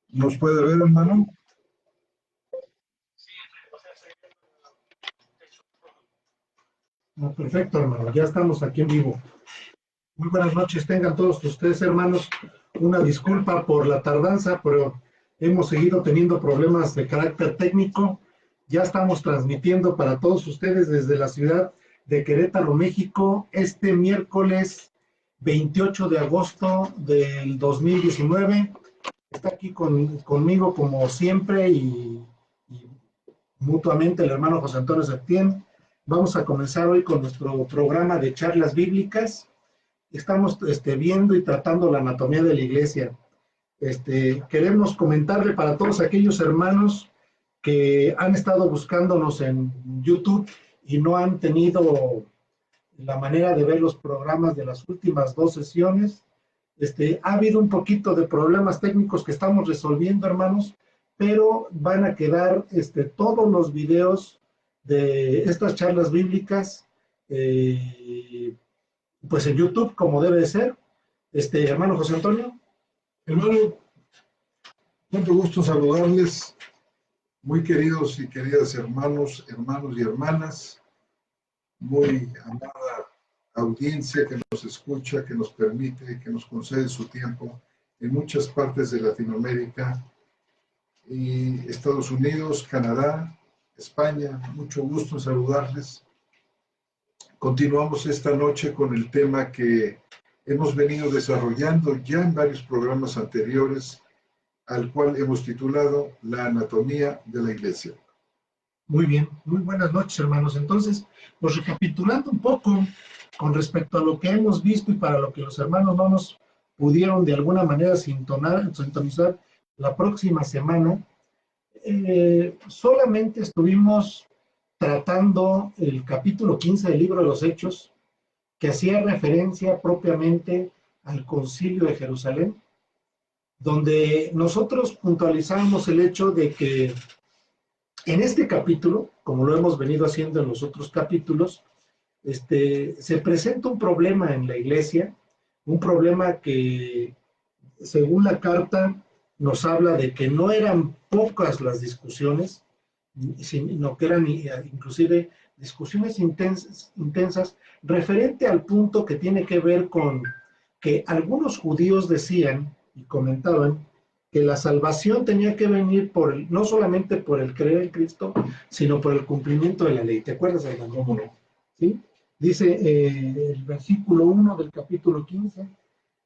¿Nos puede ver, hermano? Perfecto, hermano. Ya estamos aquí en vivo. Muy buenas noches. Tengan todos ustedes, hermanos, una disculpa por la tardanza, pero hemos seguido teniendo problemas de carácter técnico. Ya estamos transmitiendo para todos ustedes desde la ciudad de Querétaro, México, este miércoles 28 de agosto del 2019. Está aquí conmigo, como siempre, y mutuamente el hermano José Antonio Septién. Vamos a comenzar hoy con nuestro programa de charlas bíblicas. Estamos viendo y tratando la anatomía de la iglesia. Queremos comentarle para todos aquellos hermanos que han estado buscándonos en YouTube y no han tenido la manera de ver los programas de las últimas 2 sesiones. Ha habido un poquito de problemas técnicos que estamos resolviendo, hermanos, pero van a quedar todos los videos de estas charlas bíblicas pues en YouTube, como debe de ser. Hermano José Antonio. Hermano, mucho gusto saludarles, muy queridos y queridas hermanos y hermanas, muy amada audiencia que nos escucha, que nos permite, que nos concede su tiempo en muchas partes de Latinoamérica y Estados Unidos, Canadá, España. Mucho gusto en saludarles. Continuamos esta noche con el tema que hemos venido desarrollando ya en varios programas anteriores, al cual hemos titulado La anatomía de la iglesia. Muy bien, muy buenas noches, hermanos. Entonces, pues recapitulando un poco con respecto a lo que hemos visto y para lo que los hermanos no nos pudieron de alguna manera sintonizar la próxima semana, solamente estuvimos tratando el capítulo 15 del libro de los Hechos, que hacía referencia propiamente al Concilio de Jerusalén, donde nosotros puntualizamos el hecho de que en este capítulo, como lo hemos venido haciendo en los otros capítulos, se presenta un problema en la iglesia, un problema que, según la carta, nos habla de que no eran pocas las discusiones, sino que eran inclusive discusiones intensas referente al punto que tiene que ver con que algunos judíos decían y comentaban que la salvación tenía que venir no solamente por el creer en Cristo, sino por el cumplimiento de la ley. ¿Te acuerdas, hermano? ¿Cómo no? ¿Sí? Dice el versículo 1 del capítulo 15,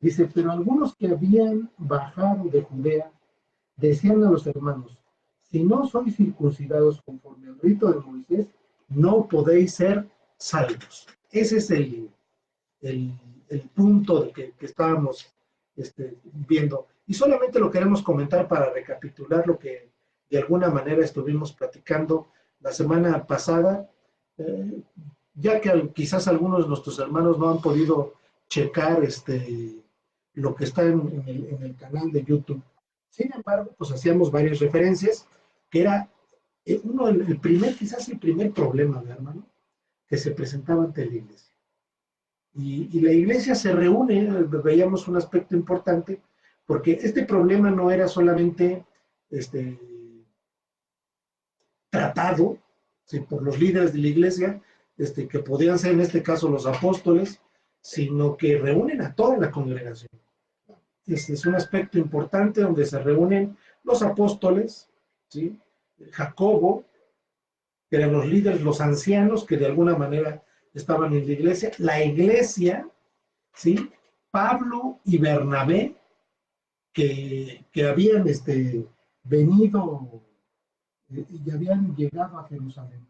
dice, pero algunos que habían bajado de Judea decían a los hermanos, si no sois circuncidados conforme al rito de Moisés, no podéis ser salvos. Ese es el punto que estábamos viendo. Y solamente lo queremos comentar para recapitular lo que de alguna manera estuvimos platicando la semana pasada, ya que quizás algunos de nuestros hermanos no han podido checar lo que está en el canal de YouTube. Sin embargo, pues hacíamos varias referencias, que era quizás el primer problema, hermano, que se presentaba ante la iglesia. Y la iglesia se reúne, veíamos un aspecto importante, porque este problema no era solamente tratado, ¿sí?, por los líderes de la iglesia, que podían ser en este caso los apóstoles, sino que reúnen a toda la congregación. Este es un aspecto importante donde se reúnen los apóstoles, ¿sí?, Jacobo, que eran los líderes, los ancianos que de alguna manera estaban en la iglesia, ¿sí?, Pablo y Bernabé, que habían venido y habían llegado a Jerusalén.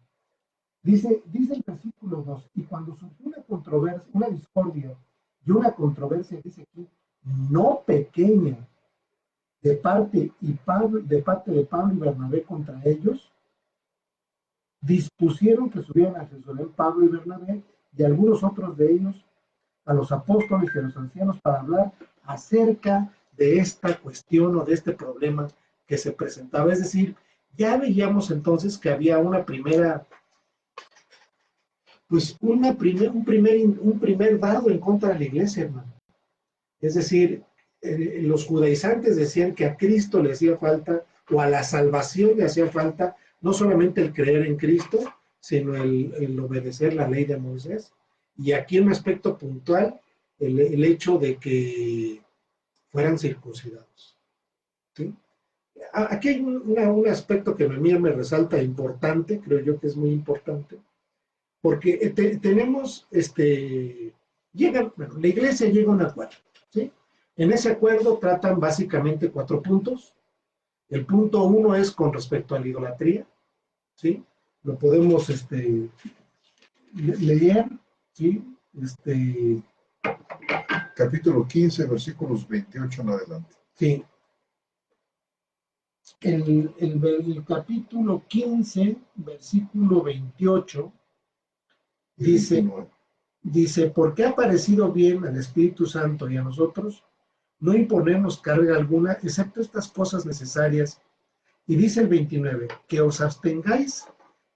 Dice el versículo 2, y cuando surgió una controversia, una discordia y una controversia, dice aquí, no pequeña, de parte de Pablo y Bernabé contra ellos, dispusieron que subieran a Jerusalén Pablo y Bernabé y algunos otros de ellos a los apóstoles y a los ancianos para hablar acerca de esta cuestión o de este problema que se presentaba. Es decir, ya veíamos entonces que había un primer dardo en contra de la iglesia, hermano. Es decir, los judaizantes decían que a Cristo le hacía falta, o a la salvación le hacía falta, no solamente el creer en Cristo, sino el obedecer la ley de Moisés. Y aquí un aspecto puntual, el hecho de que fueran circuncidados. ¿Sí? Aquí hay un aspecto que a mí me resalta importante, creo yo que es muy importante, porque tenemos, la iglesia llega a un acuerdo, ¿sí? En ese acuerdo tratan básicamente 4 puntos. El punto 1 es con respecto a la idolatría, ¿sí? Lo podemos leer, ¿sí? Capítulo 15, versículos 28 en adelante. Sí. El capítulo 15, versículo 28, dice, ¿por qué ha parecido bien al Espíritu Santo y a nosotros no imponernos carga alguna, excepto estas cosas necesarias? Y dice el 29, que os abstengáis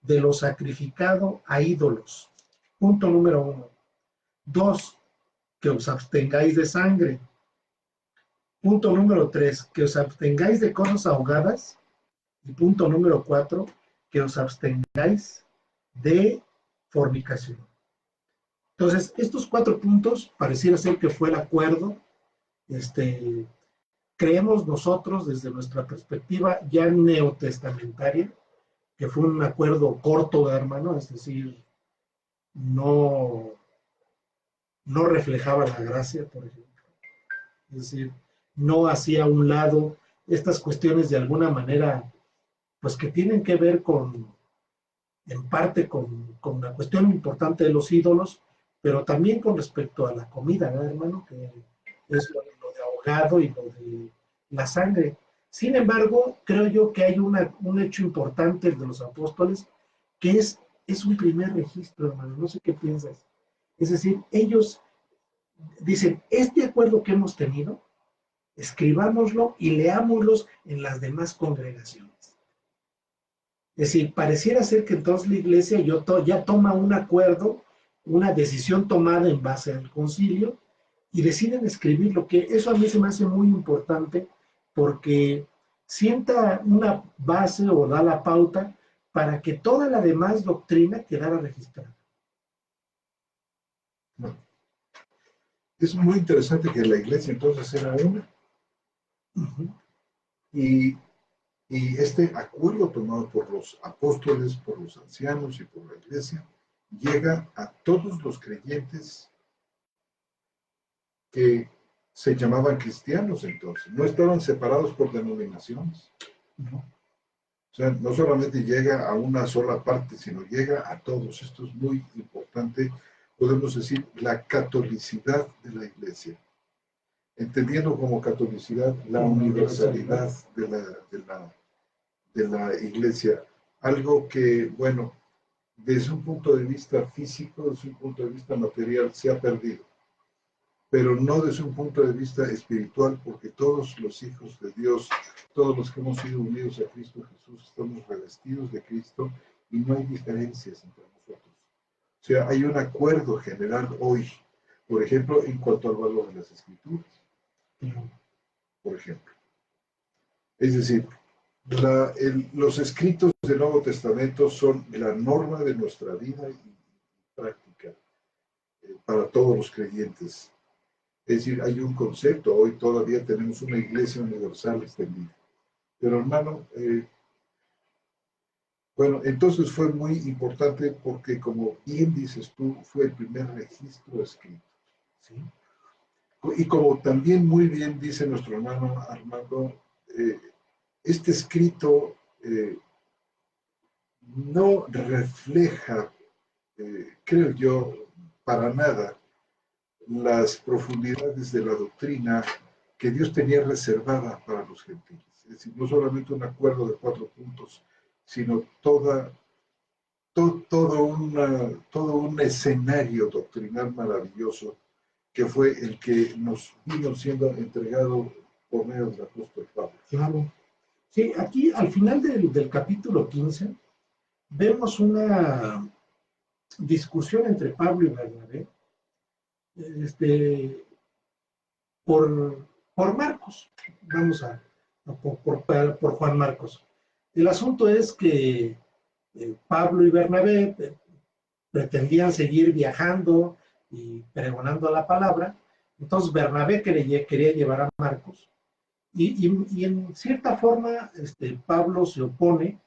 de lo sacrificado a ídolos. Punto número 1. 2, que os abstengáis de sangre. Punto número 3, que os abstengáis de cosas ahogadas. Y punto número 4, que os abstengáis de fornicación. Entonces, estos 4 puntos pareciera ser que fue el acuerdo. Creemos nosotros, desde nuestra perspectiva ya neotestamentaria, que fue un acuerdo corto, hermano, es decir, no reflejaba la gracia, por ejemplo. Es decir, no hacía a un lado estas cuestiones de alguna manera, pues que tienen que ver en parte con la cuestión importante de los ídolos, pero también con respecto a la comida, ¿no, hermano? Que es lo de ahogado y lo de la sangre. Sin embargo, creo yo que hay un hecho importante de los apóstoles, que es un primer registro, hermano. No sé qué piensas. Es decir, ellos dicen, este acuerdo que hemos tenido, escribámoslo y leámoslos en las demás congregaciones. Es decir, pareciera ser que entonces la iglesia ya toma un acuerdo, una decisión tomada en base al concilio, y deciden escribir lo que eso a mí se me hace muy importante, porque sienta una base o da la pauta para que toda la demás doctrina quedara registrada. No. Es muy interesante que la iglesia entonces era una. Y este acuerdo tomado por los apóstoles, por los ancianos y por la iglesia, llega a todos los creyentes que se llamaban cristianos entonces. No estaban separados por denominaciones. ¿No? O sea, no solamente llega a una sola parte, sino llega a todos. Esto es muy importante. Podemos decir la catolicidad de la iglesia. Entendiendo como catolicidad la universalidad de la iglesia. Algo que, bueno, desde un punto de vista físico, desde un punto de vista material, se ha perdido. Pero no desde un punto de vista espiritual, porque todos los hijos de Dios, todos los que hemos sido unidos a Cristo Jesús, estamos revestidos de Cristo y no hay diferencias entre nosotros. O sea, hay un acuerdo general hoy, por ejemplo, en cuanto al valor de las Escrituras. Por ejemplo. Es decir, los escritos del Nuevo Testamento son la norma de nuestra vida y práctica para todos los creyentes. Es decir, hay un concepto, hoy todavía tenemos una iglesia universal extendida. Pero hermano, bueno, entonces fue muy importante porque, como bien dices tú, fue el primer registro escrito. ¿Sí? Y como también muy bien dice nuestro hermano Armando, este escrito no refleja, creo yo, para nada las profundidades de la doctrina que Dios tenía reservada para los gentiles. Es decir, no solamente un acuerdo de 4 puntos, sino todo un escenario doctrinal maravilloso que fue el que nos vino siendo entregado por medio del apóstol Pablo. Claro. Sí, aquí al final del capítulo 15 vemos una discusión entre Pablo y Bernabé por por Marcos. Vamos por Juan Marcos. El asunto es que Pablo y Bernabé pretendían seguir viajando y pregonando la palabra. Entonces Bernabé quería llevar a Marcos. Y en cierta forma Pablo se opone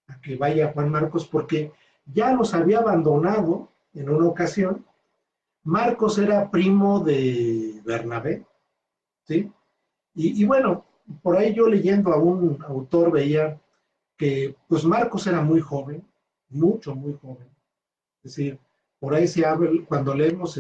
a que vaya Juan Marcos porque ya los había abandonado en una ocasión. Marcos era primo de Bernabé, ¿sí? Y bueno, por ahí yo leyendo a un autor veía que pues Marcos era muy joven, muy joven. Es decir, por ahí se habla, cuando leemos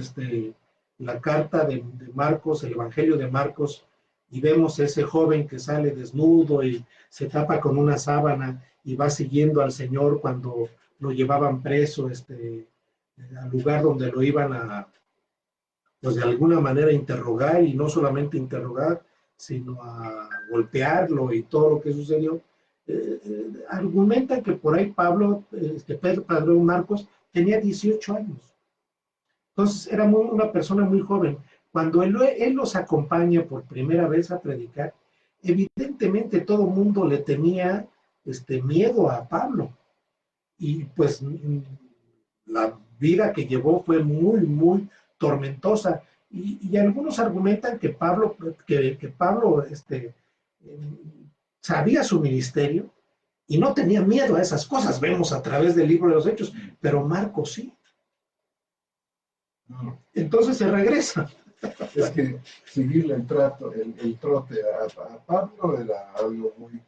la carta de Marcos, el Evangelio de Marcos, y vemos ese joven que sale desnudo y se tapa con una sábana y va siguiendo al Señor cuando lo llevaban preso al lugar donde lo iban a, pues de alguna manera interrogar, y no solamente interrogar, sino a golpearlo y todo lo que sucedió. Argumentan que por ahí Pedro Marcos tenía 18 años. Entonces era una persona muy joven. Cuando él los acompaña por primera vez a predicar, evidentemente todo el mundo le tenía miedo a Pablo. Y pues la vida que llevó fue muy tormentosa. Y algunos argumentan que Pablo sabía su ministerio y no tenía miedo a esas cosas. Vemos a través del libro de los Hechos, pero Marcos sí. Entonces se regresa. Es que seguirle el trote a Pablo era algo muy...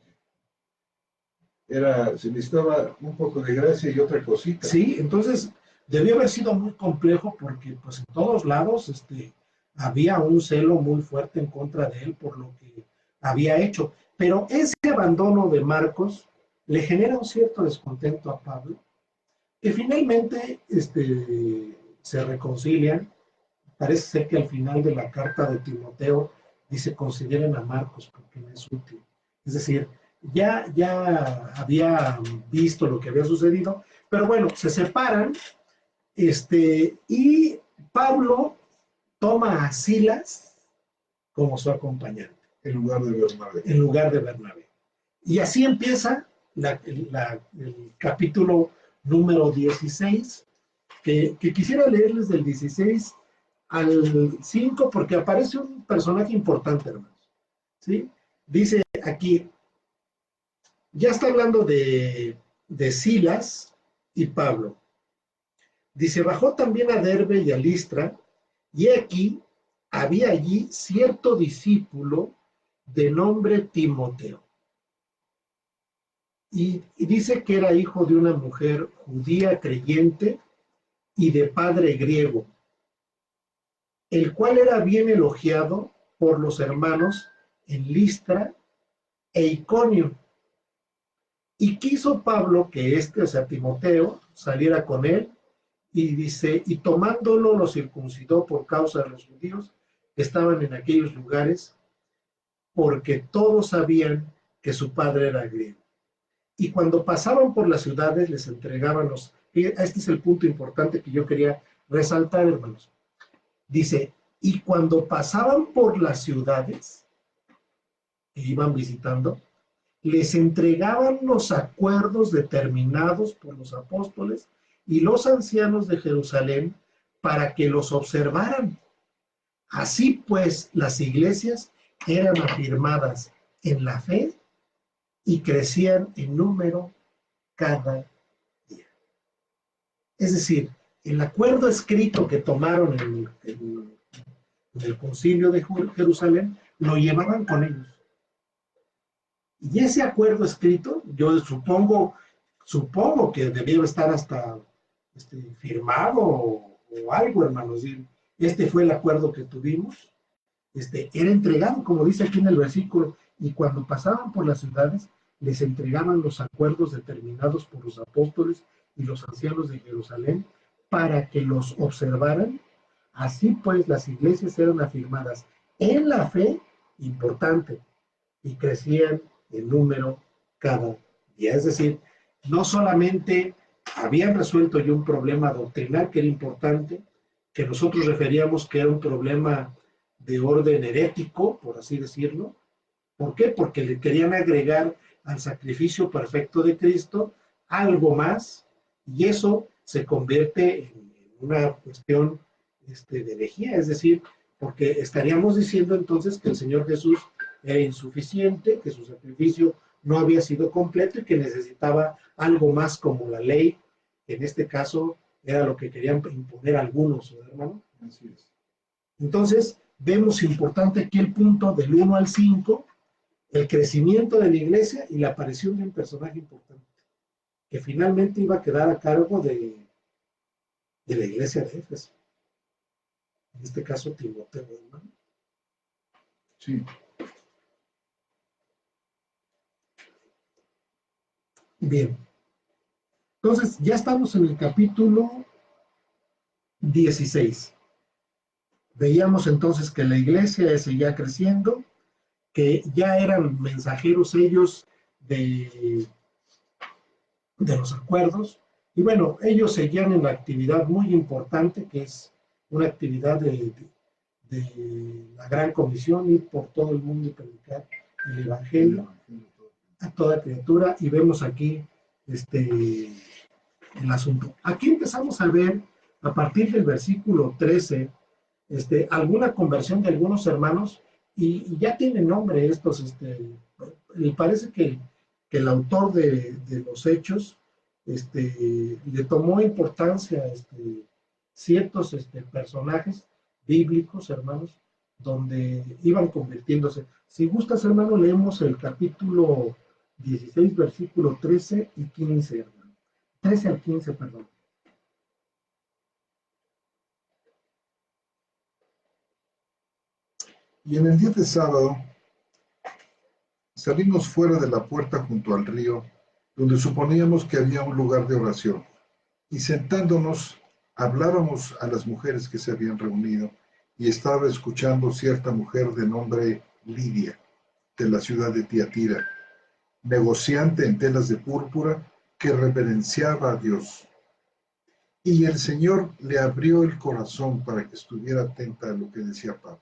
se necesitaba un poco de gracia y otra cosita. Sí, entonces debió haber sido muy complejo porque pues en todos lados había un celo muy fuerte en contra de él por lo que había hecho. Pero ese abandono de Marcos le genera un cierto descontento a Pablo, que finalmente se reconcilian. Parece ser que al final de la carta de Timoteo dice: consideren a Marcos porque me es útil. Es decir, ya había visto lo que había sucedido, pero bueno, se separan, y Pablo toma a Silas como su acompañante. En lugar de Bernabé. En lugar de Bernabé. Y así empieza el capítulo número 16, que quisiera leerles del 16 al 5, porque aparece un personaje importante, hermanos. ¿Sí? Dice aquí, ya está hablando de Silas y Pablo. Dice: bajó también a Derbe y a Listra, y aquí había allí cierto discípulo de nombre Timoteo. Y dice que era hijo de una mujer judía creyente y de padre griego, el cual era bien elogiado por los hermanos en Listra e Iconio. Y quiso Pablo que o sea, Timoteo, saliera con él, y dice, y tomándolo lo circuncidó por causa de los judíos que estaban en aquellos lugares, porque todos sabían que su padre era griego. Y cuando pasaban por las ciudades les entregaban este es el punto importante que yo quería resaltar, hermanos. Dice, y cuando pasaban por las ciudades que iban visitando, les entregaban los acuerdos determinados por los apóstoles y los ancianos de Jerusalén para que los observaran. Así pues, las iglesias eran afirmadas en la fe y crecían en número cada día. Es decir, el acuerdo escrito que tomaron en el concilio de Jerusalén lo llevaban con ellos. Y ese acuerdo escrito, yo supongo que debió estar hasta firmado o algo, hermanos. Este fue el acuerdo que tuvimos. Era entregado, como dice aquí en el versículo, y cuando pasaban por las ciudades, les entregaban los acuerdos determinados por los apóstoles y los ancianos de Jerusalén para que los observaran. Así pues, las iglesias eran afirmadas en la fe, importante, y crecían en número cada día. Es decir, no solamente habían resuelto ya un problema doctrinal que era importante, que nosotros referíamos que era un problema de orden herético, por así decirlo. ¿Por qué? Porque le querían agregar al sacrificio perfecto de Cristo algo más, y eso se convierte en una cuestión de herejía, es decir, porque estaríamos diciendo entonces que el Señor Jesús era insuficiente, que su sacrificio no había sido completo y que necesitaba algo más como la ley, que en este caso era lo que querían imponer algunos, ¿no, hermano? Así es. Entonces, vemos importante aquí el punto del 1 al 5, el crecimiento de la iglesia y la aparición de un personaje importante, que finalmente iba a quedar a cargo de la iglesia de Éfeso. En este caso, Timoteo, hermano. Sí. Bien. Entonces, ya estamos en el capítulo 16. Veíamos entonces que la iglesia seguía creciendo, que ya eran mensajeros ellos de los acuerdos, y bueno, ellos seguían en la actividad muy importante, que es una actividad de la gran comisión, ir por todo el mundo y predicar el evangelio a toda criatura, y vemos aquí el asunto. Aquí empezamos a ver, a partir del versículo 13, alguna conversión de algunos hermanos, y ya tienen nombre estos, me parece que el autor de los hechos, le tomó importancia ciertos personajes bíblicos, hermanos, donde iban convirtiéndose. Si gustas, hermano, leemos el capítulo 16, versículo 13 y 15, hermano. 13 al 15, perdón. Y en el día de sábado salimos fuera de la puerta junto al río, donde suponíamos que había un lugar de oración, y sentándonos hablábamos a las mujeres que se habían reunido, y estaba escuchando cierta mujer de nombre Lidia, de la ciudad de Tiatira, negociante en telas de púrpura, que reverenciaba a Dios. Y el Señor le abrió el corazón para que estuviera atenta a lo que decía Pablo.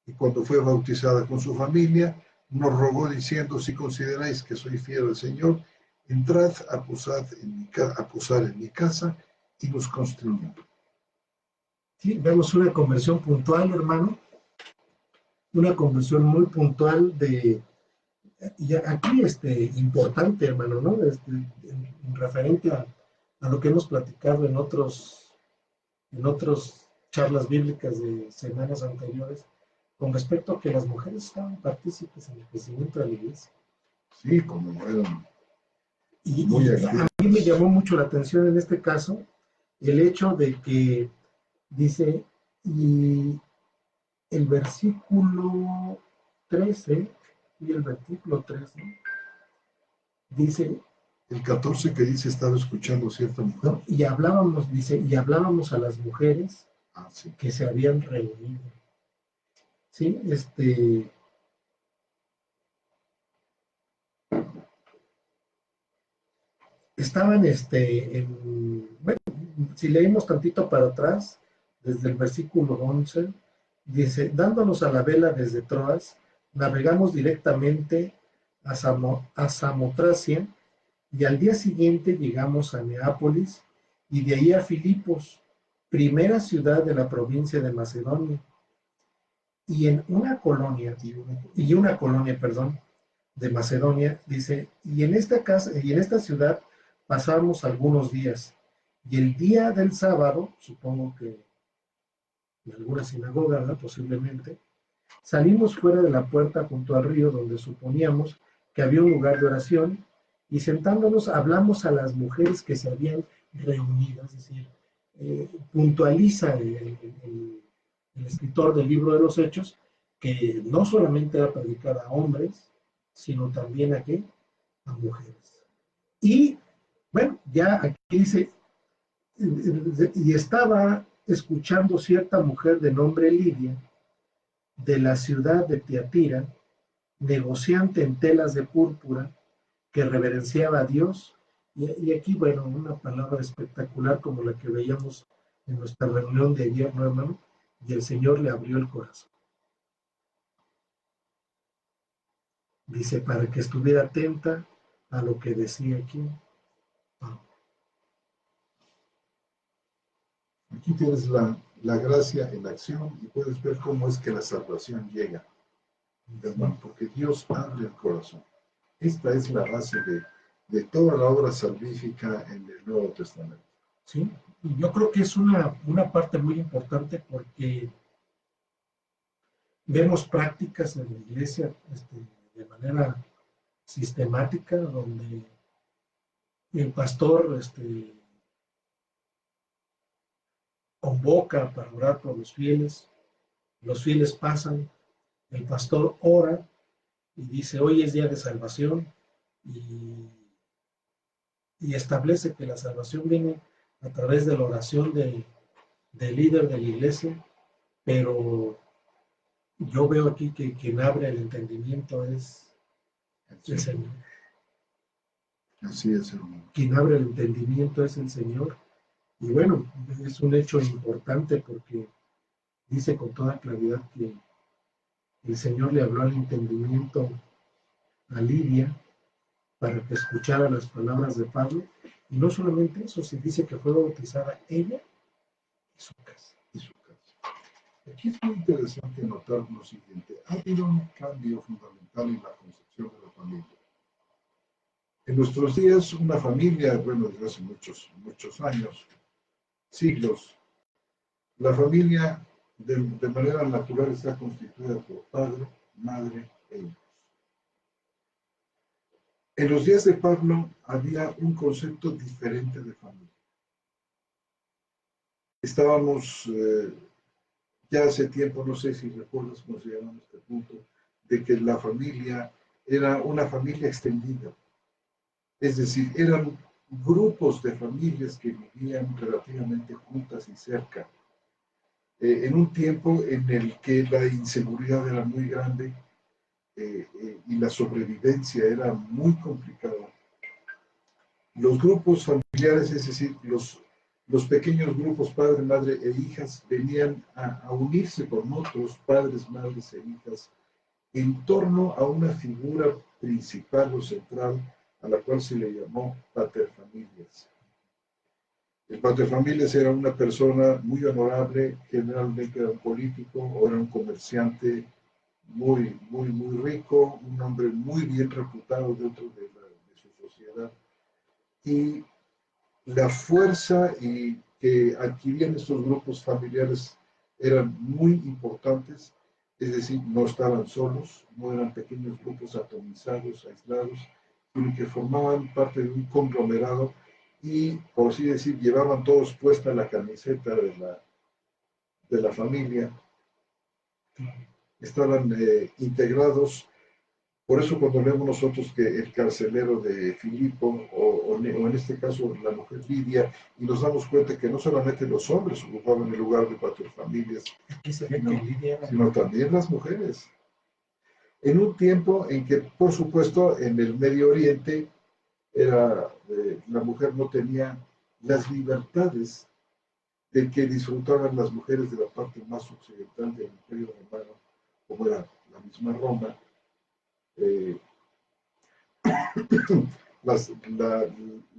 Y cuando fue bautizada con su familia, nos rogó diciendo: si consideráis que soy fiel al Señor, entrad a posar en mi casa, y nos construyó. Sí, vemos una conversión puntual, hermano, una conversión muy puntual y aquí importante, hermano, ¿no? En referente a lo que hemos platicado en otros charlas bíblicas de semanas anteriores, con respecto a que las mujeres estaban partícipes en el crecimiento de la iglesia. Sí, como eran y muy a mí me llamó mucho la atención en este caso el hecho de que dice, y el versículo 13 y el versículo 13 dice, el 14 que dice: estaba escuchando cierta mujer. ¿no? Y hablábamos, dice, y hablábamos a las mujeres sí, que se habían reunido. Sí, estaban bueno, si leímos tantito para atrás, desde el versículo 11, dice, dándonos a la vela desde Troas, navegamos directamente a Samotracia, y al día siguiente llegamos a Neápolis, y de ahí a Filipos, primera ciudad de la provincia de Macedonia, y en una colonia, perdón, de Macedonia, dice, y en esta ciudad pasamos algunos días, y el día del sábado, supongo que en alguna sinagoga, ¿no? Posiblemente, salimos fuera de la puerta junto al río, donde suponíamos que había un lugar de oración, y sentándonos hablamos a las mujeres que se habían reunido, es decir, puntualiza el escritor del libro de los Hechos, que no solamente era predicar a hombres, sino también a ¿qué? A mujeres. Y bueno, ya aquí dice, y estaba escuchando cierta mujer de nombre Lidia, de la ciudad de Tiatira, negociante en telas de púrpura, que reverenciaba a Dios. Y aquí, bueno, una palabra espectacular como la que veíamos en nuestra reunión de ayer, ¿no, hermano? Y el Señor le abrió el corazón. Dice, para que estuviera atenta a lo que decía aquí. Aquí tienes la gracia en acción y puedes ver cómo es que la salvación llega, hermano, porque Dios abre el corazón. Esta es la base de toda la obra salvífica en el Nuevo Testamento. Sí, y yo creo que es una parte muy importante porque vemos prácticas en la iglesia de manera sistemática, donde el pastor convoca para orar por los fieles pasan, el pastor ora y dice, hoy es día de salvación, y, y establece que la salvación viene a través de la oración del líder de la iglesia, pero yo veo aquí que quien abre el entendimiento es el Señor. Así es, hermano. Quien abre el entendimiento es el Señor. Y bueno, es un hecho importante porque dice con toda claridad que el Señor le habló al entendimiento a Lidia para que escuchara las palabras de Pablo. Y no solamente eso, se dice que fue bautizada ella y su casa. Aquí es muy interesante notar lo siguiente. Ha habido un cambio fundamental en la concepción de la familia. En nuestros días, una familia, bueno, desde hace muchos años, siglos, la familia de manera natural está constituida por padre, madre e hijos. En los días de Pablo había un concepto diferente de familia. Estábamos ya hace tiempo, no sé si recuerdas cómo se llamaba este punto, de que la familia era una familia extendida. Es decir, eran grupos de familias que vivían relativamente juntas y cerca. En un tiempo en el que la inseguridad era muy grande y la sobrevivencia era muy complicada. Los grupos familiares, es decir, los pequeños grupos padre, madre e hijas venían a unirse con otros padres, madres e hijas en torno a una figura principal o central a la cual se le llamó paterfamilias. El paterfamilias era una persona muy honorable, generalmente era un político o era un comerciante muy rico, un hombre muy bien reputado dentro de su sociedad. Y la fuerza que adquirían estos grupos familiares eran muy importantes, es decir, no estaban solos, no eran pequeños grupos atomizados, aislados, sino que formaban parte de un conglomerado y, por así decir, llevaban todos puesta la camiseta de la familia, estaban integrados. Por eso cuando leemos nosotros que el carcelero de Filipo, o en este caso la mujer Lidia, y nos damos cuenta que no solamente los hombres ocupaban el lugar de paterfamilias, sino también las mujeres. En un tiempo en que, por supuesto, en el Medio Oriente la mujer no tenía las libertades de que disfrutaban las mujeres de la parte más occidental del Imperio Romano, como era la misma Roma.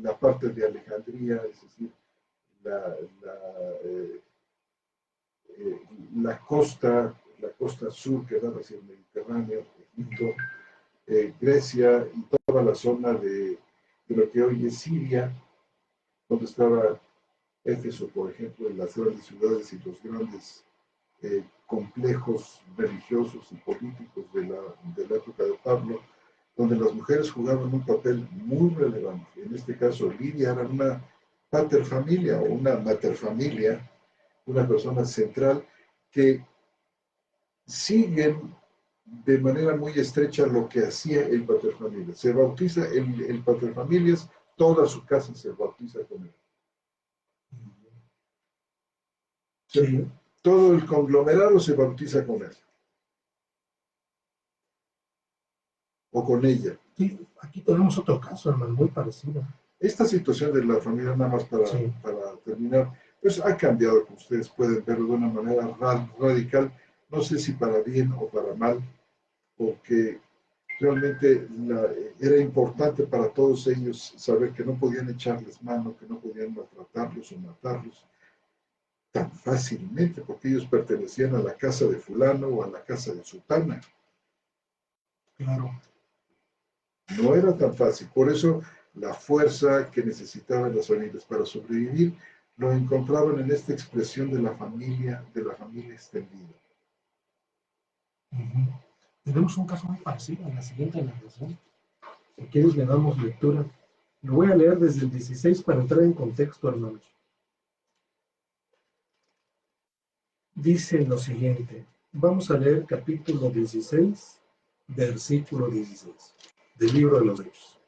La parte de Alejandría, es decir, la costa sur que daba hacia el Mediterráneo, Egipto, Grecia y toda la zona de lo que hoy es Siria, donde estaba Éfeso, por ejemplo, en las grandes ciudades y los grandes complejos religiosos y políticos de la época de Pablo, donde las mujeres jugaban un papel muy relevante. En este caso, Lidia era una paterfamilia o una materfamilia, una persona central que siguen de manera muy estrecha lo que hacía el paterfamilias. Se bautiza el paterfamilias, toda su casa se bautiza con él. Sí. Todo el conglomerado se bautiza con él. O con ella. Sí, aquí tenemos otro caso, hermano, muy parecido. Esta situación de la familia, nada más para terminar, pues ha cambiado, como ustedes pueden verlo, de una manera radical, no sé si para bien o para mal, porque Realmente era importante para todos ellos saber que no podían echarles mano, que no podían maltratarlos o matarlos tan fácilmente, porque ellos pertenecían a la casa de fulano o a la casa de sutana. Claro. No era tan fácil. Por eso la fuerza que necesitaban las familias para sobrevivir lo encontraban en esta expresión de la familia extendida. Tenemos un caso muy parecido en la siguiente narración. Si quieres le damos lectura. Lo voy a leer desde el 16 para entrar en contexto, hermanos. Dice lo siguiente. Vamos a leer capítulo 16, versículo 16, del libro de los Hechos.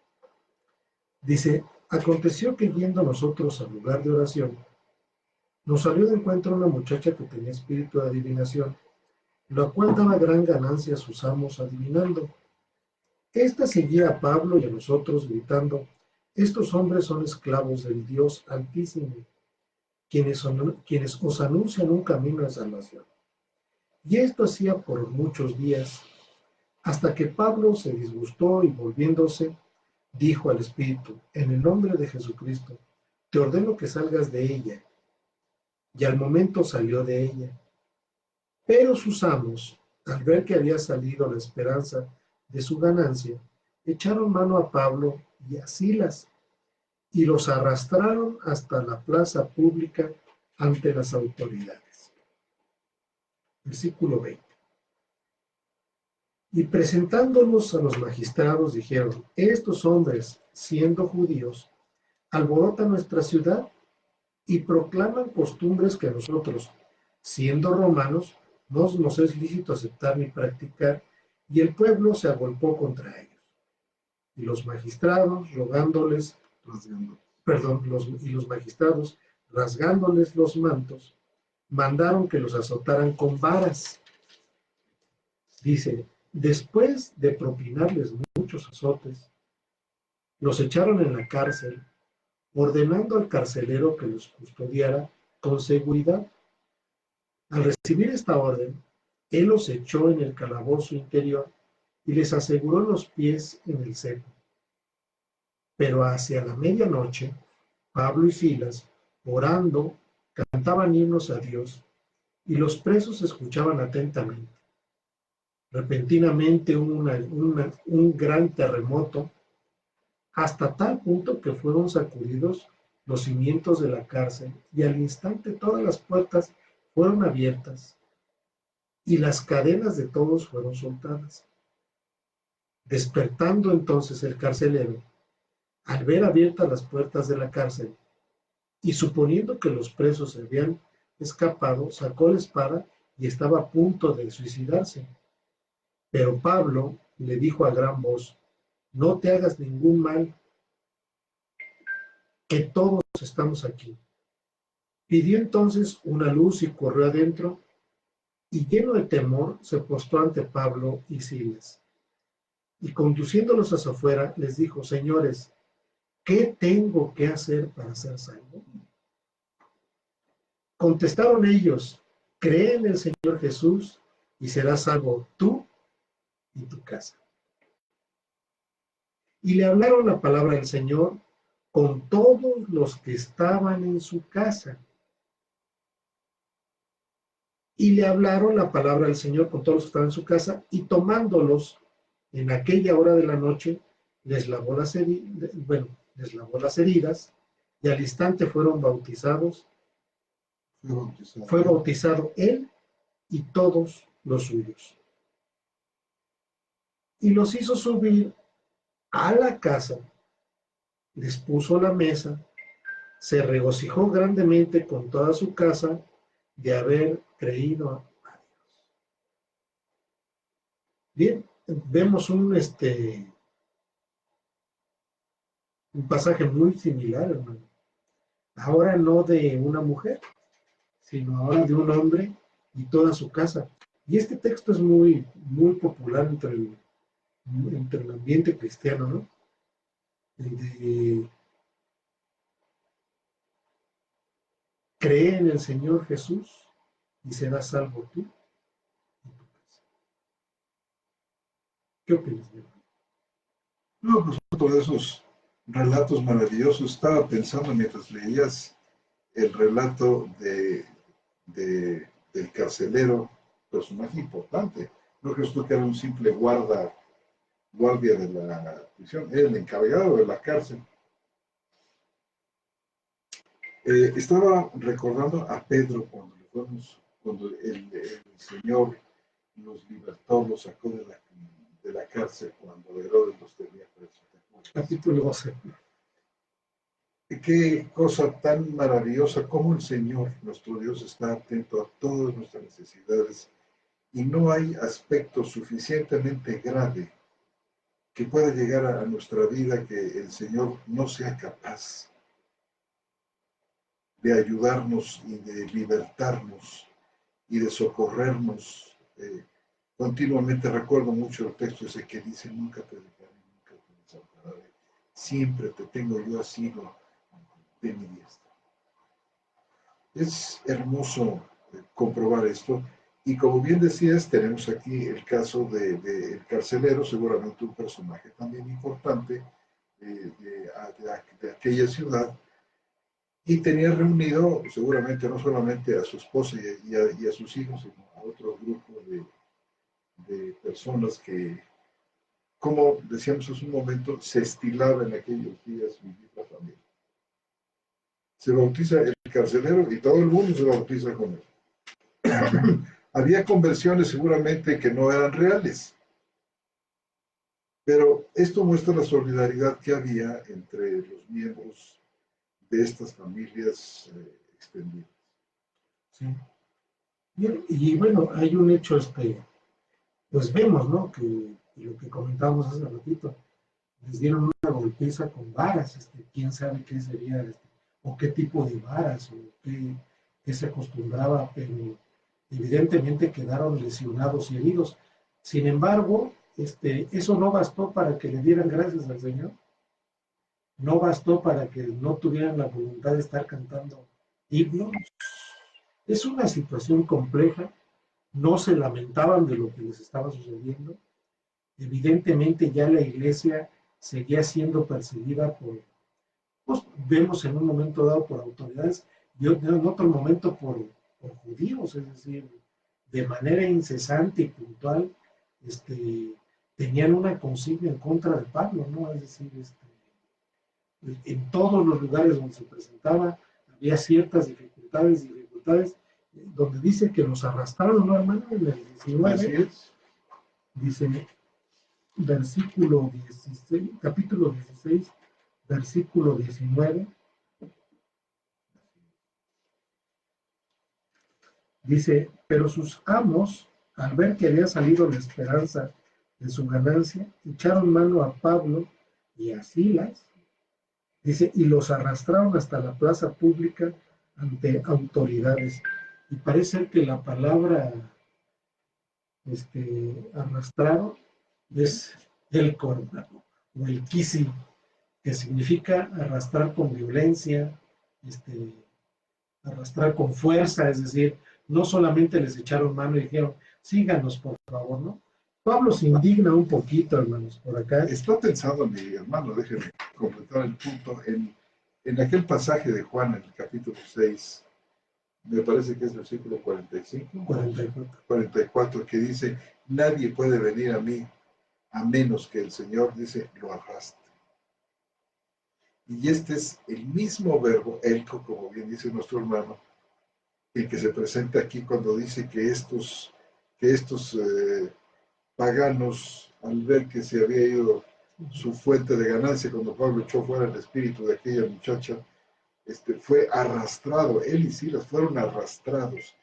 Dice, aconteció que yendo nosotros al lugar de oración, nos salió de encuentro una muchacha que tenía espíritu de adivinación, la cual daba gran ganancia a sus amos adivinando. Esta seguía a Pablo y a nosotros gritando, estos hombres son esclavos del Dios Altísimo, quienes os anuncian un camino de salvación. Y esto hacía por muchos días, hasta que Pablo se disgustó y volviéndose, dijo al Espíritu, en el nombre de Jesucristo, te ordeno que salgas de ella. Y al momento salió de ella. Pero sus amos, al ver que había salido la esperanza de su ganancia, echaron mano a Pablo y a Silas, y los arrastraron hasta la plaza pública ante las autoridades. Versículo 20. Y presentándolos a los magistrados dijeron, estos hombres, siendo judíos, alborotan nuestra ciudad y proclaman costumbres que a nosotros, siendo romanos, no nos es lícito aceptar ni practicar, y el pueblo se agolpó contra ellos. Y los magistrados, rasgándoles los mantos, mandaron que los azotaran con varas. Dice, después de propinarles muchos azotes, los echaron en la cárcel, ordenando al carcelero que los custodiara con seguridad. Al recibir esta orden, él los echó en el calabozo interior y les aseguró los pies en el cepo. Pero hacia la medianoche, Pablo y Silas, orando, cantaban himnos a Dios, y los presos escuchaban atentamente. Repentinamente un gran terremoto, hasta tal punto que fueron sacudidos los cimientos de la cárcel, y al instante todas las puertas fueron abiertas, y las cadenas de todos fueron soltadas. Despertando entonces el carcelero, al ver abiertas las puertas de la cárcel, y suponiendo que los presos se habían escapado, sacó la espada y estaba a punto de suicidarse. Pero Pablo le dijo a gran voz, no te hagas ningún mal, que todos estamos aquí. Pidió entonces una luz y corrió adentro, y lleno de temor se postró ante Pablo y Silas. Y conduciéndolos hacia afuera, les dijo, señores, ¿qué tengo que hacer para ser salvo? Contestaron ellos, cree en el Señor Jesús y serás salvo tú y tu casa. Y le hablaron la palabra del Señor con todos los que estaban en su casa. Y le hablaron la palabra del Señor con todos los que estaban en su casa, y tomándolos en aquella hora de la noche, les lavó las heridas, y al instante fueron bautizados. Fue bautizado él y todos los suyos. Y los hizo subir a la casa, les puso la mesa, se regocijó grandemente con toda su casa de haber creído a Dios. Bien, vemos un pasaje muy similar, hermano. Ahora no de una mujer, sino ahora de un hombre y toda su casa. Y este texto es muy, muy popular entre el ambiente cristiano, ¿no? Cree en el Señor Jesús y serás salvo tú y tu casa. ¿Qué opinas, mi hermano? No, pues otro de esos relatos maravillosos. Estaba pensando mientras leías el relato del carcelero, personaje importante. No crees tú que era un simple guardia de la prisión, era el encargado de la cárcel. Estaba recordando a Pedro cuando el Señor los libertó, los sacó de la cárcel cuando Herodes los tenía presos. Capítulo 12. Qué cosa tan maravillosa como el Señor, nuestro Dios, está atento a todas nuestras necesidades y no hay aspecto suficientemente grave que pueda llegar a nuestra vida que el Señor no sea capaz de ayudarnos y de libertarnos y de socorrernos. Continuamente recuerdo mucho el texto ese que dice, nunca te dejaré, nunca te desampararé, siempre te tengo yo asido de mi diestra. Es hermoso comprobar esto. Y como bien decías, tenemos aquí el caso del carcelero, seguramente un personaje también importante de aquella ciudad, y tenía reunido seguramente no solamente a su esposa y a sus hijos, sino a otro grupo de personas que, como decíamos hace un momento, se estilaba en aquellos días vivir la familia. Se bautiza el carcelero y todo el mundo se bautiza con él. Había conversiones seguramente que no eran reales, pero esto muestra la solidaridad que había entre los miembros de estas familias extendidas. Sí. Y bueno, hay un hecho, pues vemos, ¿no? Que lo que comentábamos hace ratito, les dieron una golpiza con varas, quién sabe qué sería, o qué tipo de varas, o qué se acostumbraba, pero evidentemente quedaron lesionados y heridos. Sin embargo, eso no bastó para que le dieran gracias al Señor, no bastó para que no tuvieran la voluntad de estar cantando himnos. Es una situación compleja, no se lamentaban de lo que les estaba sucediendo. Evidentemente ya la iglesia seguía siendo perseguida pues vemos en un momento dado por autoridades y en otro momento por judíos, es decir, de manera incesante y puntual, tenían una consigna en contra de Pablo, ¿no? Es decir, en todos los lugares donde se presentaba había ciertas dificultades, donde dice que los arrastraron, ¿no, hermano? En el 19, así es. Dice, versículo 16, capítulo 16, versículo 19, dice, pero sus amos, al ver que había salido la esperanza de su ganancia, echaron mano a Pablo y a Silas, dice, y los arrastraron hasta la plaza pública ante autoridades. Y parece ser que la palabra arrastraron es el cordado o el kisi, que significa arrastrar con violencia, arrastrar con fuerza, es decir, no solamente les echaron mano y dijeron, síganos por favor, ¿no? Pablo se indigna un poquito, hermanos, por acá. Está pensando mi hermano, déjeme completar el punto, en aquel pasaje de Juan, en el capítulo 6, me parece que es versículo 45, 44, que dice, nadie puede venir a mí a menos que el Señor, dice, lo arrastre. Y este es el mismo verbo, elco, como bien dice nuestro hermano, el que se presenta aquí cuando dice que estos paganos, al ver que se había ido su fuente de ganancia cuando Pablo echó fuera el espíritu de aquella muchacha, fue arrastrado, él y Silas fueron arrastrados.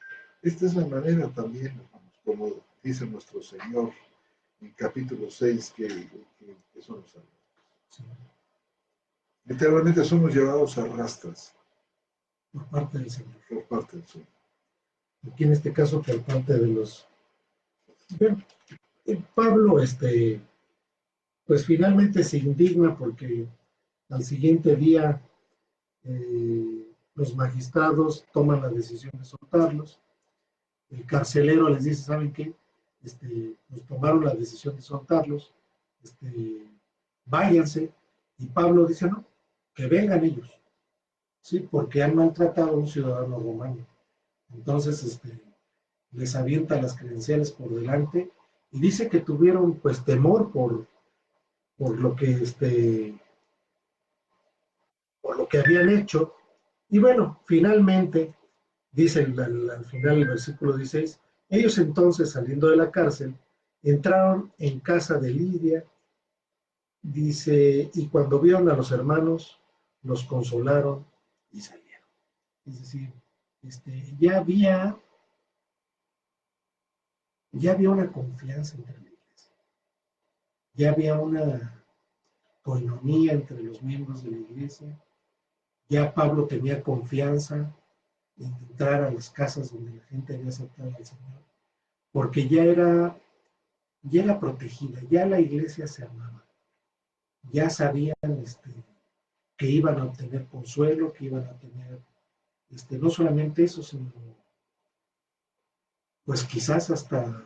Esta es la manera también, hermanos, como dice nuestro Señor en capítulo 6, que son los salvos. Sí. Literalmente somos llevados a rastras. Por parte del Señor. Por parte del Señor. Aquí en este caso por parte de los... Bueno, Pablo, pues finalmente se indigna porque al siguiente día los magistrados toman la decisión de soltarlos. El carcelero les dice, ¿saben qué? Pues tomaron la decisión de soltarlos. váyanse. Y Pablo dice, no, que vengan ellos, ¿sí? Porque han maltratado a un ciudadano romano. Entonces, les avienta las credenciales por delante y dice que tuvieron, pues, temor por lo que, por lo que habían hecho. Y bueno, finalmente, dice al final el versículo 16, ellos entonces, saliendo de la cárcel, entraron en casa de Lidia, dice, y cuando vieron a los hermanos, los consolaron y salieron. Es decir, ya había una confianza entre la iglesia, ya había una coinonía entre los miembros de la iglesia, ya Pablo tenía confianza en entrar a las casas donde la gente había aceptado al Señor, porque ya era protegida, ya la iglesia se amaba, ya sabían que iban a obtener consuelo, que iban a tener no solamente eso, sino pues quizás hasta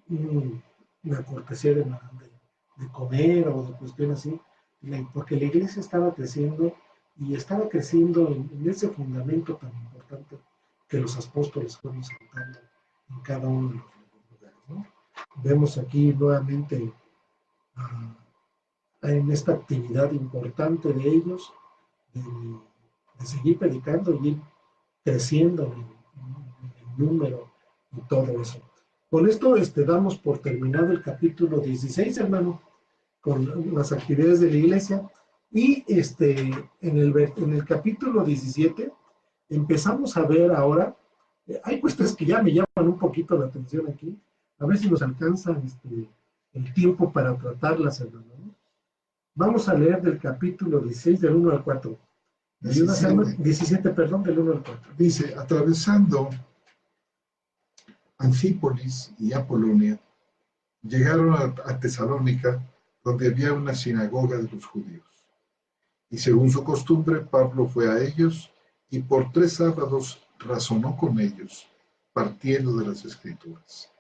una cortesía de comer o de cuestiones así, porque la iglesia estaba creciendo y estaba creciendo en ese fundamento tan importante que los apóstoles fueron sentando en cada uno de los lugares, ¿no? Vemos aquí nuevamente en esta actividad importante de ellos, de seguir predicando y ir creciendo en número y todo eso. Con esto damos por terminado el capítulo 16, hermano, con las actividades de la iglesia. Y en el capítulo 17 empezamos a ver ahora, hay cuestiones que ya me llaman un poquito la atención aquí, a ver si nos alcanza el tiempo para tratarlas, hermano, ¿no? Vamos a leer del capítulo 16, del 1 al 4. 17, perdón, del 1 al 4. Dice, atravesando Anfípolis y Apolonia, llegaron a Tesalónica, donde había una sinagoga de los judíos. Y según su costumbre, Pablo fue a ellos y por 3 sábados razonó con ellos, partiendo de las Escrituras,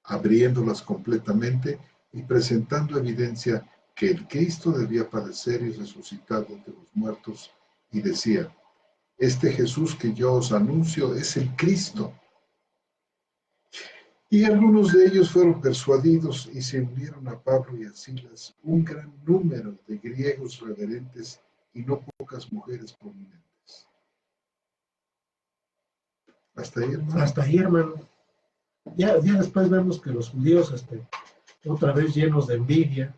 abriéndolas completamente y presentando evidencia que el Cristo debía padecer y resucitar de entre los muertos, y decía, este Jesús que yo os anuncio es el Cristo. Y algunos de ellos fueron persuadidos y se unieron a Pablo y a Silas un gran número de griegos reverentes y no pocas mujeres prominentes. Hasta ahí, hermano. Hasta ahí, hermano. Ya después vemos que los judíos, otra vez llenos de envidia,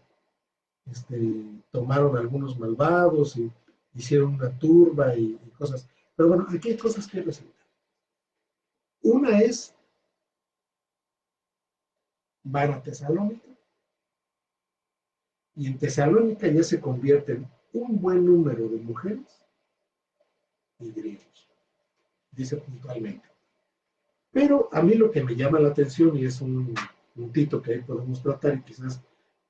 tomaron algunos malvados y hicieron una turba y cosas. Pero bueno, aquí hay cosas que resaltar. Una es, van a Tesalónica, y en Tesalónica ya se convierten un buen número de mujeres y griegos, dice puntualmente. Pero a mí lo que me llama la atención, y es un puntito que ahí podemos tratar, y quizás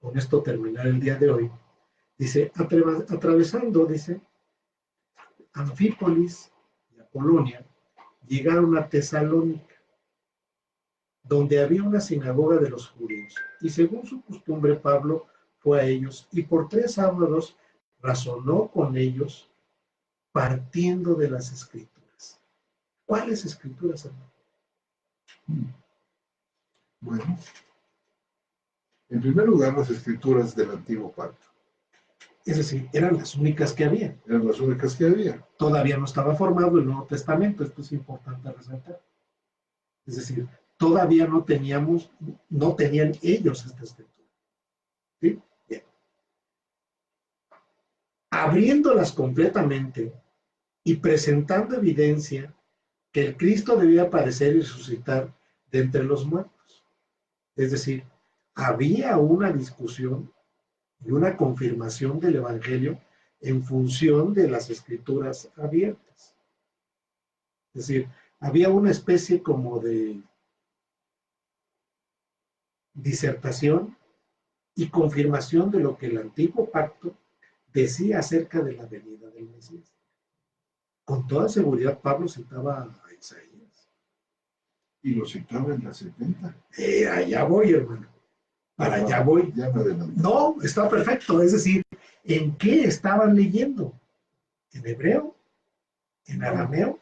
con esto terminar el día de hoy, dice, atravesando, dice, Anfípolis y Apolonia, llegaron a Tesalónica, donde había una sinagoga de los judíos, y según su costumbre Pablo fue a ellos, y por 3 sábados razonó con ellos, partiendo de las Escrituras. ¿Cuáles Escrituras, hermano? Bueno, en primer lugar, las Escrituras del Antiguo Pacto. Es decir, eran las únicas que había. Eran las únicas que había. Todavía no estaba formado el Nuevo Testamento, esto es importante resaltar. Es decir, todavía no tenían ellos esta escritura. ¿Sí? Bien. Abriéndolas completamente y presentando evidencia que el Cristo debía padecer y resucitar de entre los muertos. Es decir, había una discusión y una confirmación del Evangelio en función de las Escrituras abiertas. Es decir, había una especie como de disertación y confirmación de lo que el Antiguo Pacto decía acerca de la venida del Mesías. Con toda seguridad Pablo citaba a Isaías. Y lo citaba en la 70. Allá voy, hermano. Para allá voy. Ya me adelanté. No, está perfecto. Es decir, ¿en qué estaban leyendo? ¿En hebreo? ¿En arameo?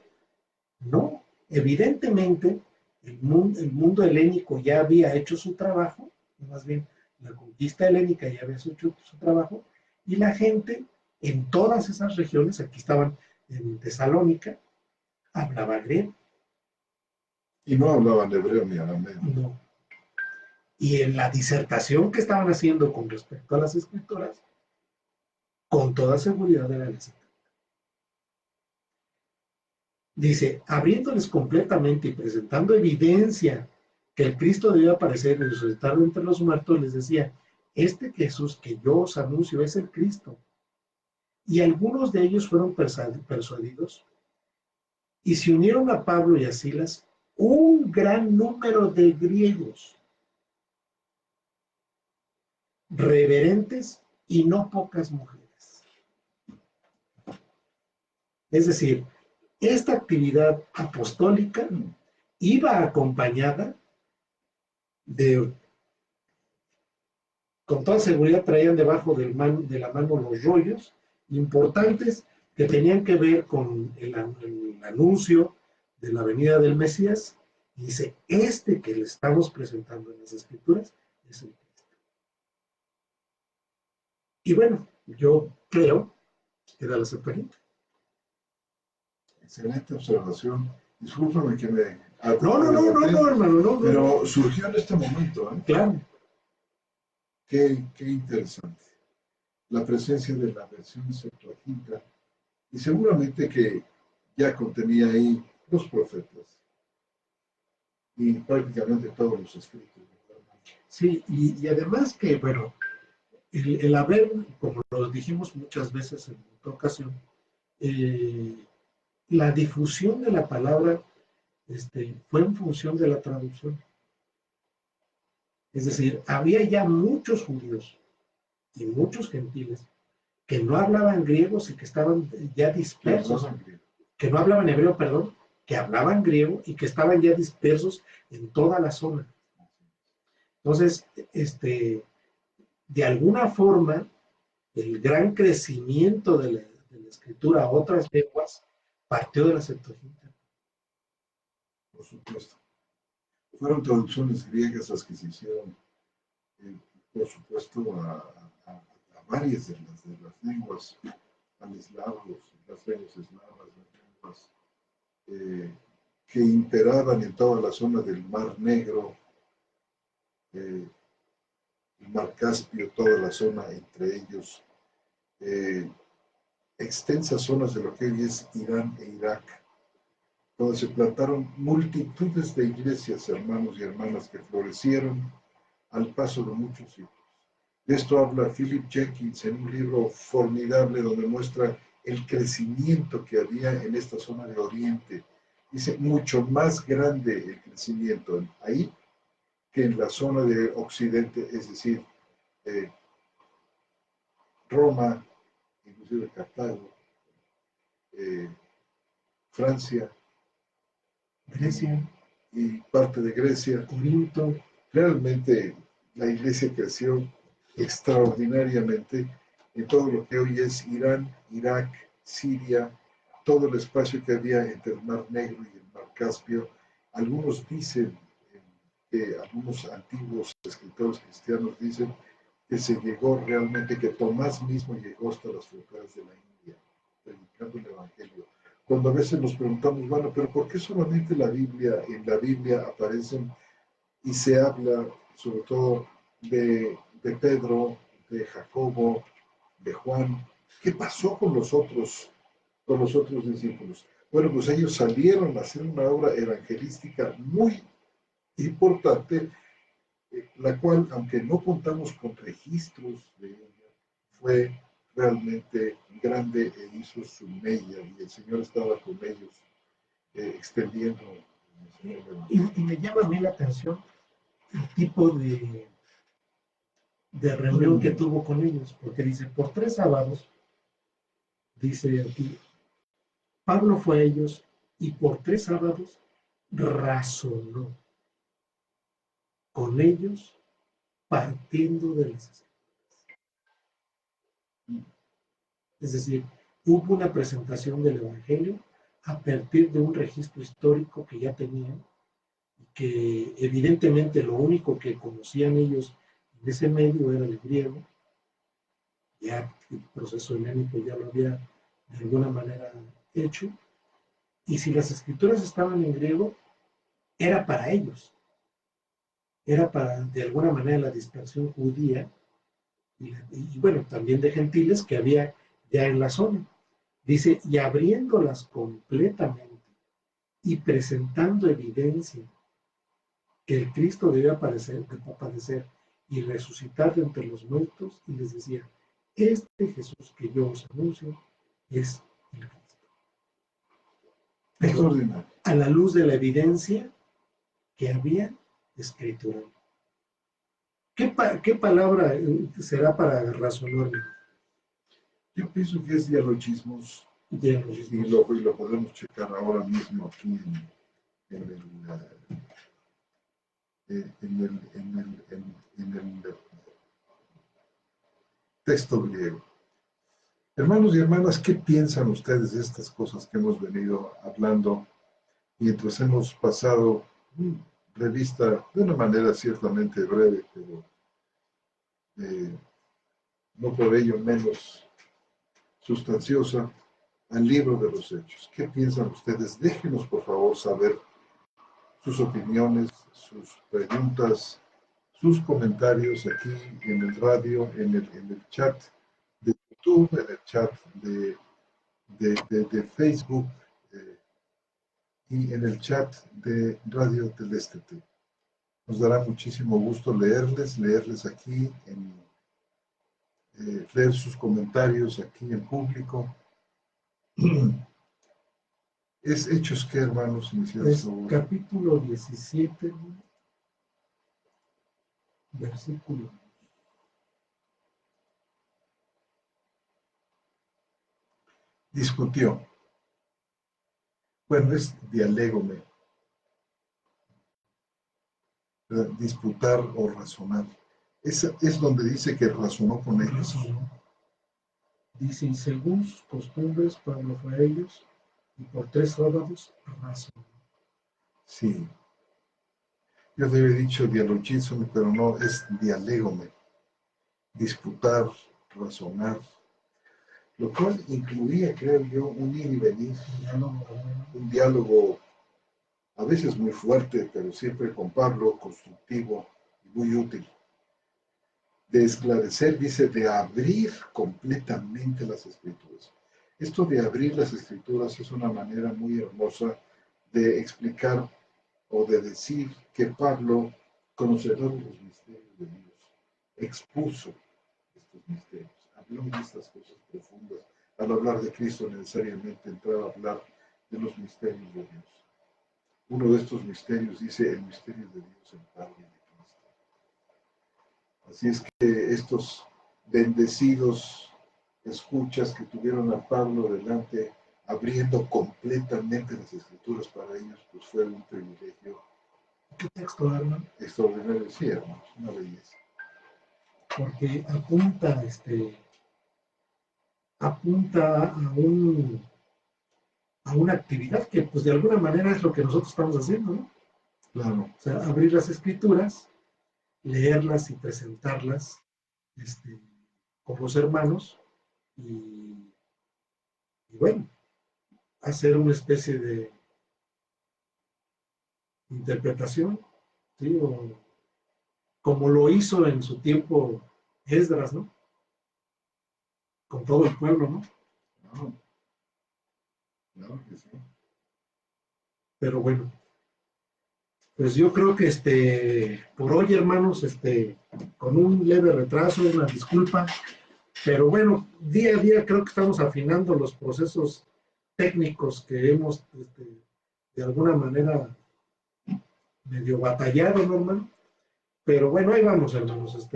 No. Evidentemente, el mundo helénico ya había hecho su trabajo, más bien la conquista helénica ya había hecho su trabajo, y la gente en todas esas regiones, aquí estaban en Tesalónica, hablaba griego. Y no hablaban hebreo ni arameo. No. Y en la disertación que estaban haciendo con respecto a las escrituras, con toda seguridad era la cita. Dice, abriéndoles completamente y presentando evidencia que el Cristo debía aparecer y resucitar entre los muertos, les decía, este Jesús que yo os anuncio es el Cristo. Y algunos de ellos fueron persuadidos y se unieron a Pablo y a Silas un gran número de griegos, reverentes y no pocas mujeres. Es decir, esta actividad apostólica iba acompañada de, con toda seguridad traían debajo de la mano los rollos importantes que tenían que ver con el anuncio de la venida del Mesías. Y dice, este que le estamos presentando en las Escrituras es el Cristo. Y bueno, yo creo que era la Septuaginta. Excelente observación. Discúlpame que me... No, hermano, no. Pero surgió en este momento, ¿eh? Claro. Qué interesante. La presencia de la versión Septuaginta. Y seguramente que ya contenía ahí los profetas y prácticamente todos los escritos. Sí, y además que, bueno, el haber, como lo dijimos muchas veces en otra ocasión, la difusión de la palabra fue en función de la traducción. Es decir, había ya muchos judíos y muchos gentiles que no hablaban griegos y que estaban ya dispersos, que no hablaban hebreo, perdón, que hablaban griego y que estaban ya dispersos en toda la zona. Entonces, de alguna forma, el gran crecimiento de la escritura a otras lenguas partió de la Septuaginta. Por supuesto. Fueron traducciones griegas las que se hicieron, por supuesto, a varias de las lenguas, al eslavo, las lenguas eslavas, las lenguas que imperaban en toda la zona del Mar Negro, el Mar Caspio, toda la zona entre ellos, extensas zonas de lo que hoy es Irán e Irak, donde se plantaron multitudes de iglesias, hermanos y hermanas, que florecieron al paso de muchos siglos. De esto habla Philip Jenkins en un libro formidable donde muestra el crecimiento que había en esta zona de Oriente. Dice, mucho más grande el crecimiento ahí que en la zona de Occidente, es decir, Roma, inclusive Cartago, Francia, Grecia y parte de Grecia. Corinto. Realmente la iglesia creció extraordinariamente en todo lo que hoy es Irán, Irak, Siria, todo el espacio que había entre el Mar Negro y el Mar Caspio. Algunos dicen, algunos antiguos escritores cristianos dicen que se llegó realmente, que Tomás mismo llegó hasta las fronteras de la India, predicando el Evangelio. Cuando a veces nos preguntamos, bueno, pero ¿por qué solamente en la Biblia aparecen y se habla sobre todo de Pedro, de Jacobo, de Juan? ¿Qué pasó con los otros discípulos? Bueno, pues ellos salieron a hacer una obra evangelística muy importante, la cual, aunque no contamos con registros de ella, fue realmente grande e hizo su mella, y el Señor estaba con ellos, extendiendo. Y me llama a mí la atención el tipo de reunión que tuvo con ellos, porque dice, por 3 sábados, dice aquí, Pablo fue a ellos y por 3 sábados razonó con ellos partiendo de las escrituras. Es decir, hubo una presentación del Evangelio a partir de un registro histórico que ya tenían, que evidentemente lo único que conocían ellos en ese medio era el griego. Ya el proceso helénico ya lo había de alguna manera hecho, y si las escrituras estaban en griego, era para ellos, era para de alguna manera la dispersión judía, y bueno, también de gentiles que había ya en la zona. Dice, y abriéndolas completamente y presentando evidencia que el Cristo debía padecer y resucitar de entre los muertos, y les decía, este Jesús que yo os anuncio es el Cristo. Pero a la luz de la evidencia que había escritural. ¿Qué palabra será para razonar? Yo pienso que es dialogismos, y lo podemos checar ahora mismo aquí en el texto griego. Hermanos y hermanas, ¿qué piensan ustedes de estas cosas que hemos venido hablando mientras hemos pasado revista de una manera ciertamente breve, pero no por ello menos sustanciosa, al libro de los Hechos? ¿Qué piensan ustedes? Déjenos por favor saber sus opiniones, sus preguntas, sus comentarios aquí en el radio, en el chat de YouTube, en el chat de Facebook y en el chat de Radio Teleste. Nos dará muchísimo gusto leerles aquí, leer sus comentarios aquí en público. Es Hechos que, hermanos, es capítulo 17, versículo. Discutió. Bueno, es dialégome. Disputar o razonar. Es donde dice que razonó con ellos. Dice, y según sus costumbres, Pablo fue a ellos, y por 3 sábados razonó. Sí. Yo le había dicho dialogismo, pero no, es dialégome. Disputar, razonar. Lo cual incluía, creo yo, un ir y venir. Un diálogo a veces muy fuerte, pero siempre con Pablo, constructivo y muy útil. De esclarecer, dice, de abrir completamente las Escrituras. Esto de abrir las Escrituras es una manera muy hermosa de explicar o de decir que Pablo, conocedor de los misterios de Dios, expuso estos misterios, habló de estas cosas profundas. Al hablar de Cristo necesariamente entraba a hablar de los misterios de Dios. Uno de estos misterios dice el misterio de Dios en Padre de Cristo. Así es que estos bendecidos escuchas que tuvieron a Pablo delante, abriendo completamente las Escrituras para ellos, pues fue un privilegio. ¿Qué texto, hermano? Extraordinario, sí, hermanos, una belleza. Porque apunta a una actividad que pues de alguna manera es lo que nosotros estamos haciendo, ¿no? Claro. O sea, abrir las Escrituras, leerlas y presentarlas con los hermanos y bueno, hacer una especie de interpretación, ¿sí? O como lo hizo en su tiempo Esdras, ¿no? Con todo el pueblo, ¿no? Claro que sí. Pero bueno, pues yo creo que por hoy, hermanos, con un leve retraso, una disculpa, pero bueno, día a día creo que estamos afinando los procesos técnicos que hemos de alguna manera medio batallado, ¿no, hermano? Pero bueno, ahí vamos, hermanos,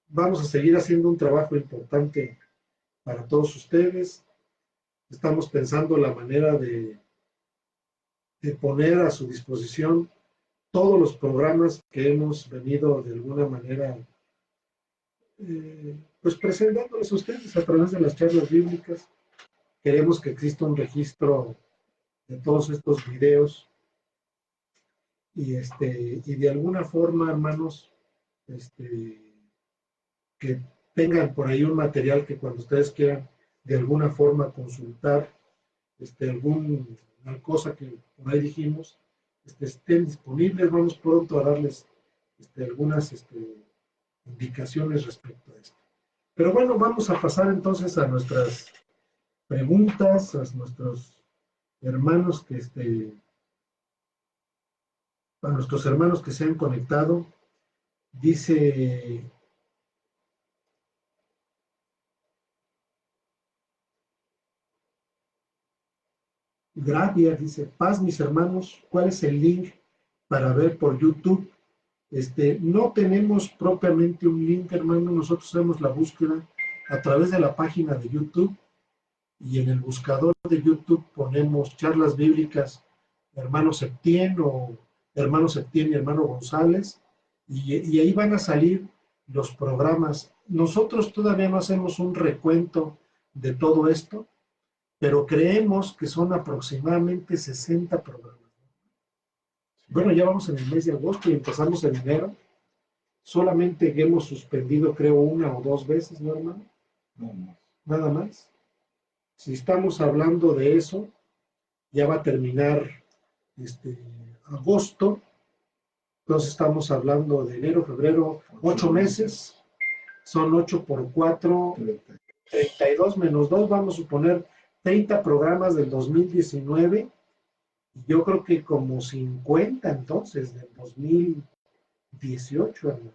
vamos a seguir haciendo un trabajo importante para todos ustedes. Estamos pensando la manera de poner a su disposición todos los programas que hemos venido de alguna manera pues presentándoles a ustedes a través de las charlas bíblicas. Queremos que exista un registro de todos estos videos y de alguna forma, hermanos, que tengan por ahí un material que cuando ustedes quieran de alguna forma consultar alguna cosa que por ahí dijimos, estén disponibles. Vamos pronto a darles algunas indicaciones respecto a esto. Pero bueno, vamos a pasar entonces a nuestras preguntas, a nuestros hermanos a nuestros hermanos que se han conectado. Dice Gravia, dice, paz mis hermanos, ¿cuál es el link para ver por YouTube? No tenemos propiamente un link, hermano, nosotros hacemos la búsqueda a través de la página de YouTube y en el buscador de YouTube ponemos charlas bíblicas hermano Septién o hermano Septién y hermano González y ahí van a salir los programas. Nosotros todavía no hacemos un recuento de todo esto, pero creemos que son aproximadamente 60 programas. Bueno, ya vamos en el mes de agosto y empezamos en enero. Solamente hemos suspendido, creo, 1 o 2 veces, ¿no, hermano? No. Nada más. Si estamos hablando de eso, ya va a terminar agosto. Entonces estamos hablando de enero, febrero, 8 meses. Son 8 por 4, 32 menos 2, vamos a suponer 30 programas del 2019. Yo creo que como 50 entonces del 2018, hermano.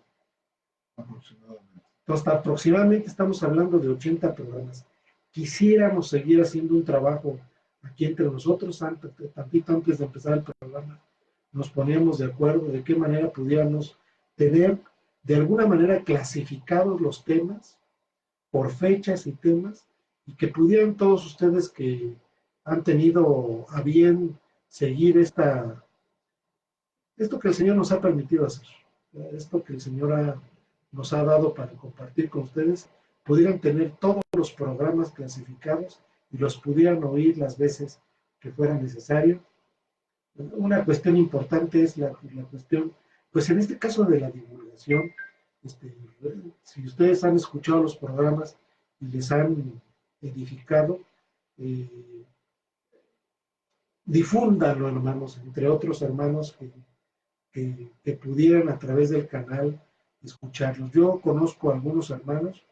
Aproximadamente. Entonces, aproximadamente estamos hablando de 80 programas. Quisiéramos seguir haciendo un trabajo aquí entre nosotros, tantito antes de empezar el programa, nos poníamos de acuerdo de qué manera pudiéramos tener de alguna manera clasificados los temas por fechas y temas, y que pudieran todos ustedes que han tenido a bien seguir esto que el Señor nos ha permitido hacer, esto que el Señor nos ha dado para compartir con ustedes, pudieran tener todos los programas clasificados y los pudieran oír las veces que fuera necesario. Una cuestión importante es la cuestión, pues en este caso de la divulgación. Si ustedes han escuchado los programas y les han edificado, difúndanlo, hermanos, entre otros hermanos que pudieran a través del canal escucharlos. Yo conozco a algunos hermanos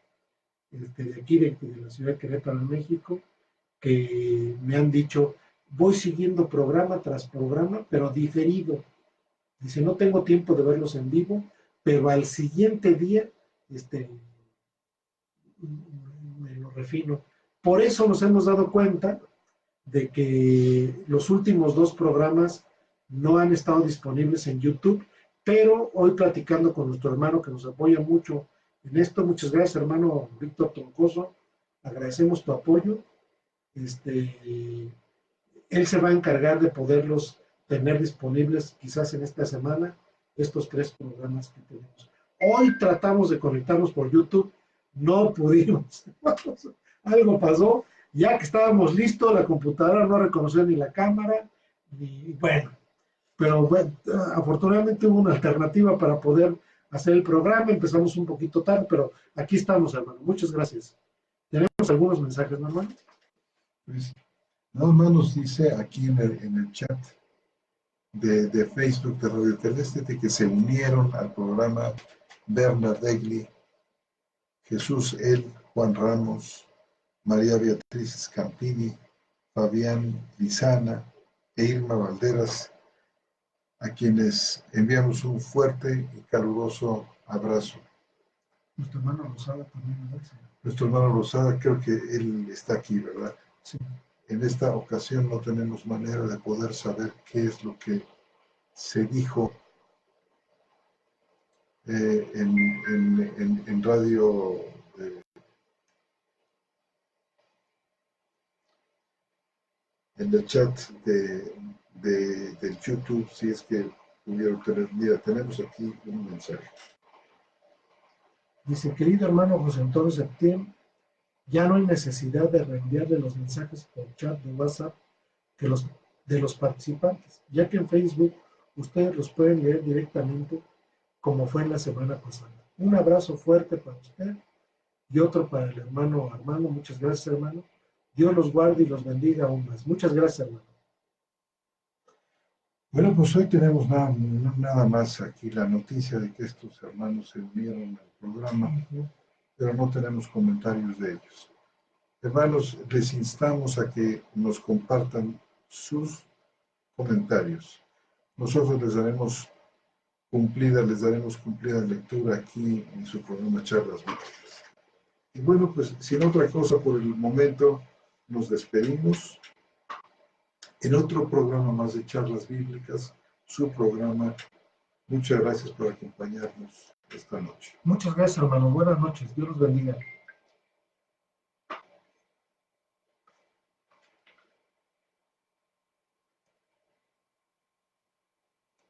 de aquí, de la ciudad de Querétaro, en México, que me han dicho, voy siguiendo programa tras programa, pero diferido. Dice, no tengo tiempo de verlos en vivo, pero al siguiente día me lo refino. Por eso nos hemos dado cuenta de que los últimos 2 programas no han estado disponibles en YouTube, pero hoy platicando con nuestro hermano que nos apoya mucho en esto, muchas gracias, hermano Víctor Troncoso, agradecemos tu apoyo. Él se va a encargar de poderlos tener disponibles quizás en esta semana, estos 3 programas que tenemos. Hoy tratamos de conectarnos por YouTube, no pudimos, algo pasó, ya que estábamos listos, la computadora no reconoció ni la cámara, y bueno, pero bueno, afortunadamente hubo una alternativa para poder hacer el programa, empezamos un poquito tarde, pero aquí estamos, hermano, muchas gracias. Tenemos algunos mensajes, ¿no, hermano? Pues, nada más nos dice aquí en el chat de Facebook de Radio Celeste de que se unieron al programa Bernard Degli, Jesús El, Juan Ramos, María Beatriz Scampini, Fabián Lizana e Irma Valderas, a quienes enviamos un fuerte y caluroso abrazo. Nuestro hermano Rosada también, ¿verdad? Nuestro hermano Rosada, creo que él está aquí, ¿verdad? Sí. En esta ocasión no tenemos manera de poder saber qué es lo que se dijo en radio, en el chat del YouTube, si es que pudieron tener. Mira, tenemos aquí un mensaje. Dice, querido hermano José Antonio Septién, ya no hay necesidad de reenviarle los mensajes por chat de WhatsApp de los participantes, ya que en Facebook ustedes los pueden leer directamente como fue en la semana pasada. Un abrazo fuerte para usted y otro para el hermano Armando. Muchas gracias, hermano. Dios los guarde y los bendiga aún más. Muchas gracias, hermano. Bueno, pues hoy tenemos nada más aquí la noticia de que estos hermanos se unieron al programa, pero no tenemos comentarios de ellos. Hermanos, les instamos a que nos compartan sus comentarios. Nosotros les daremos cumplida lectura aquí en su programa Charlas Bíblicas. Y bueno, pues sin otra cosa por el momento, nos despedimos. En otro programa más de Charlas Bíblicas, su programa. Muchas gracias por acompañarnos esta noche. Muchas gracias, hermano. Buenas noches. Dios los bendiga.